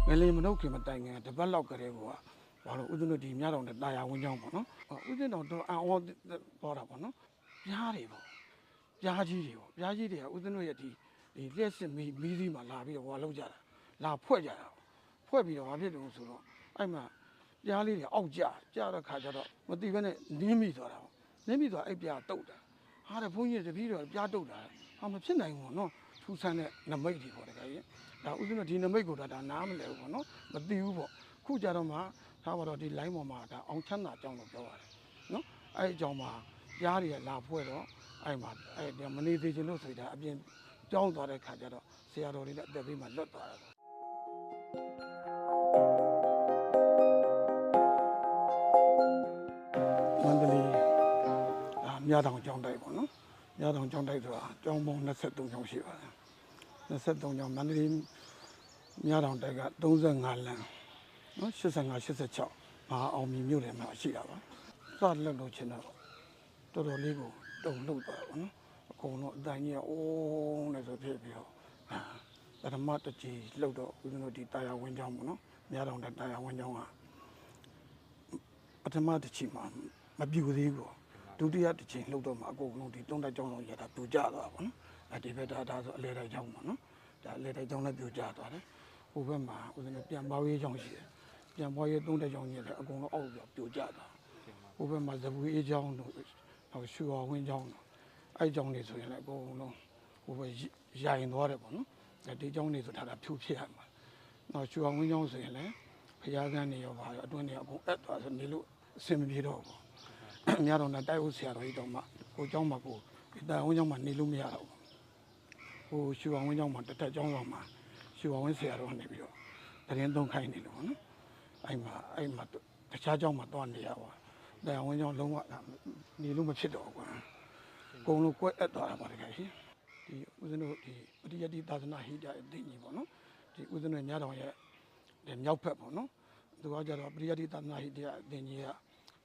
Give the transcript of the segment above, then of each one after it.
ငလင်မနှုတ်ခင်မတိုင်ခင်တပတ်လောက်ကလေးကဘာလို့ဦးဇင်းတို့ဒီမြတော်နဲ့တာယာဝင်းကြောင်းပေါ့နော်ဦးဇင်းတော်တော့အံ့ဩပေါ်တာပေါ့နော်ပြားတွေပေါ့ပြားကြီးတွေကဦးဇင်းတို့ရဲ့ဒီလျှက်စစ်မီးသီးမှာလာပြီးတော့ဟိုလောက်ကြတာလာဖွဲ့ကြတာဖွဲ့ပြီးတော့ဘာဖြစ်လို့ဆိုတော့အဲ့မှာပြားလေးတွေအောက်ကျတဲ့ခါကျတော့မသိဘဲနဲ့နင်းမိသွားတာပေါ့နင်းမိသွားအဲ့ပြားတုတ်တာဟာတဲ့ဘုန်းကြီးတပည့်တော်ပြားတုတ်တာဟာမဖြစ်နိုင်ဘူးနော်ထူဆန်းတဲ့နမိတ်တွေပေါ့တကယ်ကြီးဒါဦးဇင်းတို့ဒီနမိတ်ကိုဒါနားမလဲဘူးပေါ့နော်မသိဘူးပေါ့ခုကြတော့မှထားပါတော့ဒီ line ပေါ်မှာဒါအောင်ချမ်းသာအကြောင်းကိုပြောပါတယ်နော်အဲ့အကြောင်းမှာပြားတွေကလာဖွဲ့တော့အဲ့မှာအဲ့မနေသေးချင်လို့ဆိုကြအပြင်ကြောင်းသွားတဲ့ခါကျတော့ဆရာတော်တွေလည်းအသက်ပေးမှလွတ်သွားတာပေါ့မန္တလေးမြတောင်ကျောင်းတိုက်ပေါ့နော်မြတောင်ကျောင်းတိုက်ဆိုတာကျောင်းပေါင်း23ကျောင်းရှိပါတယ်23ကျောင်းမန္တလေးမြတောင်တိုက်က35လမ်းနော်85 86မဟာအောင်မြင်မြို့နယ်မှာရှိတာပါစလက်လို့ချင်တော့တော်တော်လေးကိုတုံလှုပ်သွားတာပေါ့နော်အကုန်လုံးအတိုင်းကြီးအိုးနဲ့ဆိုဖြစ်ပြီးတော့ပထမတစ်ကြိမ်လှုပ်တော့ဦးဇင်းတို့ဒီတာယာဝင်းကျောင်းပေါ့နော်မြတောင်တက်တာယာဝင်းကျောင်းကပထမတစ်ချိန်မှာမပြူသေးဘူးဒုတိယတစ်ချိန်လှုပ်တော့မှအကုန်လုံးဒီတုံးတက်ကျောင်းလုံးရတာပြူကျသွားပါနော်ဒီဘက်ဒါဆိုအလဲတိုက်ကျောင်းပေါ့နော်ဒါအလဲတိုက်ကျောင်းလည်းပြူကျသွားတယ်ဟိုဘက်မှာဦးဇင်းတို့ပြန်ပေါရေးကျောင်းရှိတယ်ပြန်ပွားရေးသုံးတဲ့ကြောင်းကြီးလည်းအကုန်လုံးအောက်ပြိုကျတာဟိုဘက်မှာဇပူအေးကျောင်းတို့နောက်ရွှေဝါဝင်းကျောင်းတို့အဲ့ကျောင်းတွေဆိုရင်လည်းအကုန်လုံးဟိုဘက်ရိုင်သွားတယ်ပေါ့နော်ဒီကျောင်းတွေဆိုတာဖြူဖြစ်ရမှာနောက်ရွှေဝါဝင်းကျောင်းဆိုရင်လည်းဖျားကန်းနေရောပါအတွင်းတွေအကုန်အပ်သွားဆိုနေလို့အဆင်မပြေတော့ဘူးအများတော့တိုက်ဦးဆရာတော်ကြီးတော့မှကိုကျောင်းမှာကိုတာဝင်းကျောင်းမှာနေလို့မရတော့ဘူးဟိုရွှေဝါဝင်းကျောင်းမှာတက်ကျောင်းဆောင်မှာရွှေဝါဝင်းဆရာတော်နေပြီးတော့တရင်သုံးခိုင်းနေလို့ပေါ့နော်အဲ့မှာတခြားเจ้าမှာတွားနေရပါတရားဝင်ကြောင်းလုံးဝနေလို့မဖြစ်တော့ဘူးကွာအကုန်လုံးကွဲအပ်သွားတာပါတကယ်ရှင်ဒီဦးဇင်းတို့ဒီပရိယတ္တိသာသနာဟိတအသိကြီးပေါ့နော်ဒီဦးဇင်းတို့ညတော်ရဲ့မြောက်ဖက်ပေါ့နော်သူကကြတော့ပရိယတ္တိသာသနာဟိတအသိကြီးက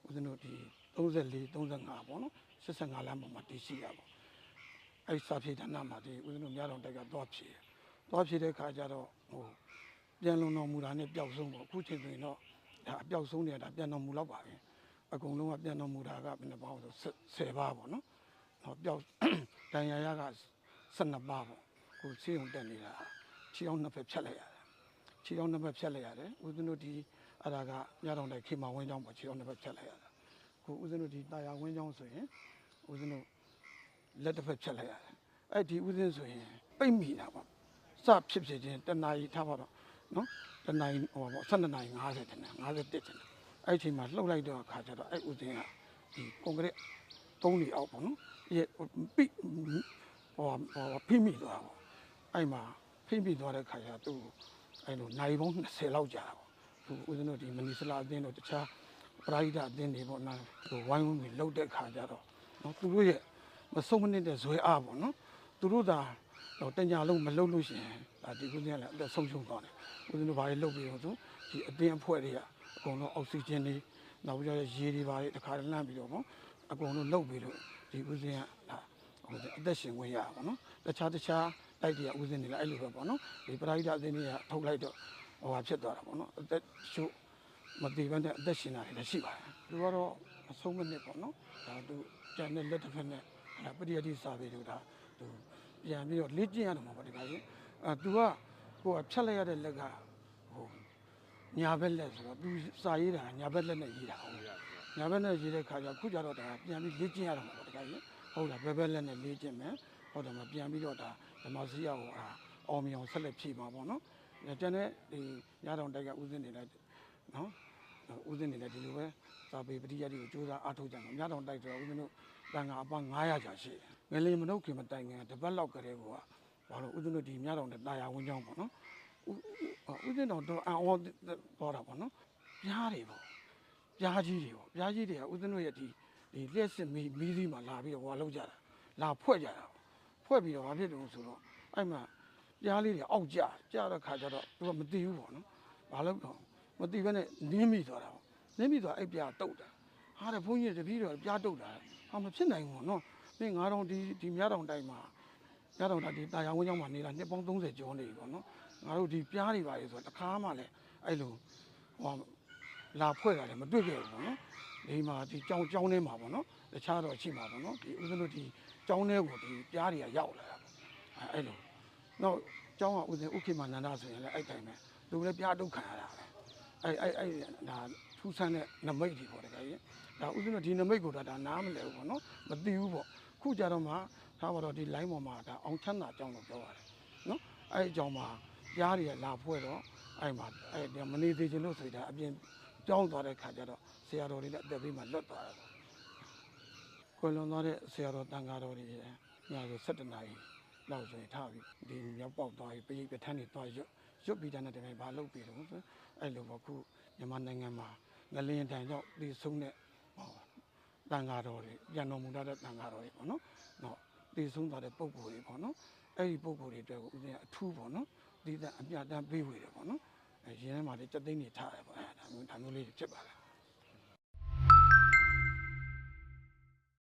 ဦးဇင်းတို့ဒီ34 35ပေါ့နော်85လမ်းပေါ်မှာတည်ရှိရပါအဲ့စာဖြေဌာနမှာဒီဦးဇင်းတို့ညတော်တိုက်ကသွားဖြေတဲ့ခါကျတော့ဟိုပြန်လုံတော်မူတာနဲ့ပျောက်ဆုံးပေါ့အခုချိန်ဆိုရင်တော့ဒါအပျောက်ဆုံးနေတာပြန်တော်မူတော့ပါပဲအကုန်လုံးကပြန်တော်မူတာကဘယ်နှပါးဆို10ပါးပေါ့နော်နောက်ပျောက်တန်ရာရက12ပါးပေါ့ကိုဆေးုံတက်နေတာခြေအောင်နှစ်ဖက်ဖြတ်လိုက်ရတယ်ခြေအောင်နှစ်ဖက်ဖြတ်လိုက်ရတယ်ဦးဇင်းတို့ဒီအဲ့ဒါကညတော်တိုက်ခေမာဝင်းကျောင်းပေါ့ခြေအောင်နှစ်ဖက်ဖြတ်လိုက်ရတယ်ကိုဦးဇင်းတို့ဒီတာယာဝင်းကျောင်းဆိုရင်ဦးဇင်းတို့လက်တစ်ဖက်ဖြတ်လိုက်ရတယ်အဲ့ဒီဦးဇင်းဆိုရင်ပိတ်မိတာပေါ့စဖြစ်ချင်းတဏှာကြီးထားပါတော့နော်တနင်္လာဟိုပေါ့12နာရီ50တနင်္လာ51တနင်္လာအဲ့ဒီချိန်မှာလှုပ်လိုက်တော့အခါကျတော့အဲ့ဦးစင်းကဒီကွန်ကရစ်3လီအောက်ပေါ့နော်ရဲ့ပိဖိမိသွားပေါ့အဲ့မှာဖိမိသွားတဲ့ခါကျသူ့အဲ့လိုနိုင်ပေါင်း20လောက်ကြာပေါ့သူဦးဇင်းတို့ဒီမနီစလာအသင်းတို့တခြားပရိဒအသင်းတွေပေါ့နော်သူဝိုင်းဝန်းပြီးလှုပ်တဲ့ခါကျတော့နော်သူတို့ရဲ့မဆုံးမနစ်တဲ့ဇွဲအားပေါ့နော်သူတို့သာတော့တညာလုံးမလှုပ်လို့ရှိရင်ဒါဒီကုသရလည်းအသက်ဆုံးရှုံးသွားတယ်ဦးဇင်းတို့ဘာတွေလှုပ်ပြီးတော့ဆိုဒီအတင်းအဖွဲ့တွေကအကုန်လုံးအောက်ဆီဂျင်တွေနောက်ပြီးတော့ရေတွေဘာတွေတခါလှမ်းပြီးတော့ပေါ့အကုန်လုံးလှုပ်ပြီးတော့ဒီဦးဇင်းကဒါဟိုအသက်ရှင်ဝင်ရပါတော့တခြားတိုက်တွေကဦးဇင်းတွေလည်းအဲ့လိုပဲပေါ့နော်ဒီပရိဒအသင်းတွေကထုတ်လိုက်တော့ဟိုဟာဖြစ်သွားတာပေါ့နော်အသက်ရှုမတည်ဘဲနဲ့အသက်ရှင်တာတွေလည်းရှိပါတယ်သူကတော့အဆုံးမနစ်ပေါ့နော်ဒါသူကျန်တဲ့လက်တစ်ဖက်နဲ့ပရိယတ္တိစာပေတို့ဒါသူပြန်ပြီးတော့လေ့ကျင့်ရတော့မှာပေါ့ဒီပါကြီးသူကဟိုဖြတ်လိုက်ရတဲ့လက်ကဟိုညာဘက်လက်ဆိုတော့သူစာရေးတာညာဘက်လက်နဲ့ရေးတာဟုတ်ညာဘက်နဲ့ရေးတဲ့ခါကျခုကျတော့ဒါပြန်ပြီးလေ့ကျင့်ရတော့မှာပေါ့ဒီပါကြီးဟုတ်လားဘက်လက်နဲ့လေ့ကျင့်မယ်ဟုတ်တယ်မှာပြန်ပြီးတော့ဒါဓမ္မစရိယကိုအောင်မြင်အောင်ဆက်လက်ဖြည့်ပါပေါ့နော်တန်တဲ့ဒီညတော်တိုက်ကဥစဉ်နေလိုက်နော်ဥစဉ်နေလိုက်ဒီလိုပဲစာပေပရိယတ္တိကိုစူးစမ်းအားထုတ်ကြမှာညတော်တိုက်ဆိုတော့ဥစဉ်တို့တန်ခါအပ900ကျော်ရှိငလင်မနှုတ်ခင်မတိုင်ခင်တပတ်လောက်ကလေးကဘာလို့ဦးဇင်းတို့ဒီမြတော်နဲ့တာယာဝင်းကျောင်းပေါ့နော်ဦးဇင်းတော်တော့အံ့ဩပေါ်တာပေါ့နော်ပြားတွေပေါ့ပြားကြီးတွေကဦးဇင်းတို့ရဲ့ဒီလျှက်စစ်မီးသီးမှာလာပြီးတော့ဟိုလောက်ကြတာလာဖွဲ့ကြတာဖွဲ့ပြီးတော့ဘာဖြစ်လို့ဆိုတော့အဲ့မှာပြားလေးတွေအောက်ကျတဲ့ခါကျတော့သူကမသိဘူးပေါ့နော်ဘာလို့တော့မသိဘဲနဲ့နင်းမိသွားတာပေါ့နင်းမိသွားအဲ့ပြားတုတ်တာဟာတဲ့ဘုန်းကြီးတပည့်တော်ပြားတုတ်တာဟာမဖြစ်နိုင်ဘူးပေါ့နော်မင်း9000ဒီမြတောင်တိုင်းမှာ ရတော့ဒါဒီတာယာဝင်းကျောင်းမှာနေတာနှစ်ပေါင်း30ကျော်နေပြီပေါ့နော်ငါတို့ဒီပြားတွေပါလေဆိုတော့တစ်ခါမှလည်းအဲ့လိုဟိုလာဖွဲ့တာလည်းမတွေ့ခဲ့ဘူးပေါ့နော်ဒီမှာဒီကျောင်းထဲမှာပေါ့နော်တခြားတော့ရှိမှာပေါ့နော်ဒီဦးဇင်းတို့ဒီကျောင်းထဲကိုဒီပြားတွေကရောက်လာတာပေါ့အဲ့လိုနောက်ကျောင်းကဦးဇင်းဥက္ကိမနန္ဒဆိုရင်လည်းအဲ့တိုင်းပဲသူလည်းပြားဒုက္ခရတာပဲအဲ့ဒါထူးဆန်းတဲ့နမိတ်တွေပေါ့တကယ်ကြီးဒါဦးဇင်းတို့ဒီနမိတ်ကိုဒါနားမလဲဘူးပေါ့နော်မသိဘူးပေါ့ခုကြတော့မှထားပါတော့ဒီ line ပေါ်မှာဒါအောင်ချမ်းသာအကြောင်းကိုပြောပါတယ်နော်အဲ့အကြောင်းမှာပြားတွေကလာဖွဲ့တော့အဲ့မှာအဲ့မနေသေးချင်လို့ဆိုကြအပြင်ကြောင်းသွားတဲ့ခါကျတော့ဆရာတော်တွေလည်းအသက်ပေးမှလွတ်သွားတယ်ပေါ့ခွင့်လွန်သွားတဲ့ဆရာတော်တန်ဃာတော်တွေညဆို7 နာရီလောက်ဆိုရင်ထားပြီးဒီမြောက်ပေါက်သွားပြီးပိဋကထန်းတွေသွားရွတ်ပြီးတဲ့နေ့တည်းဘာလုပ်ပြီးတော့အဲ့လိုပေါ့ခုမြန်မာနိုင်ငံမှာငလျင်တန်ကြောင့်ဒီဆုံးတဲ့တန်ဃာတော်တွေပြန်တော်မူတဲ့တန်ဃာတော်တွေပေါ့နော်တည်ဆုံးသွားတဲ့ပုံကိုယ်တွေပေါ့နော်အဲ့ဒီပုံကိုယ်တွေအတွက်ကိုဦးဇင်းအထူးပေါ့နော်ဒီတဲ့အပြတ်တမ်းပေးဝေတယ်ပေါ့နော်ရင်းထဲမှာလည်းစက်သိန်းတွေထားတယ်ပေါ့ဒါမျိုးလေးဖြစ်ပါလား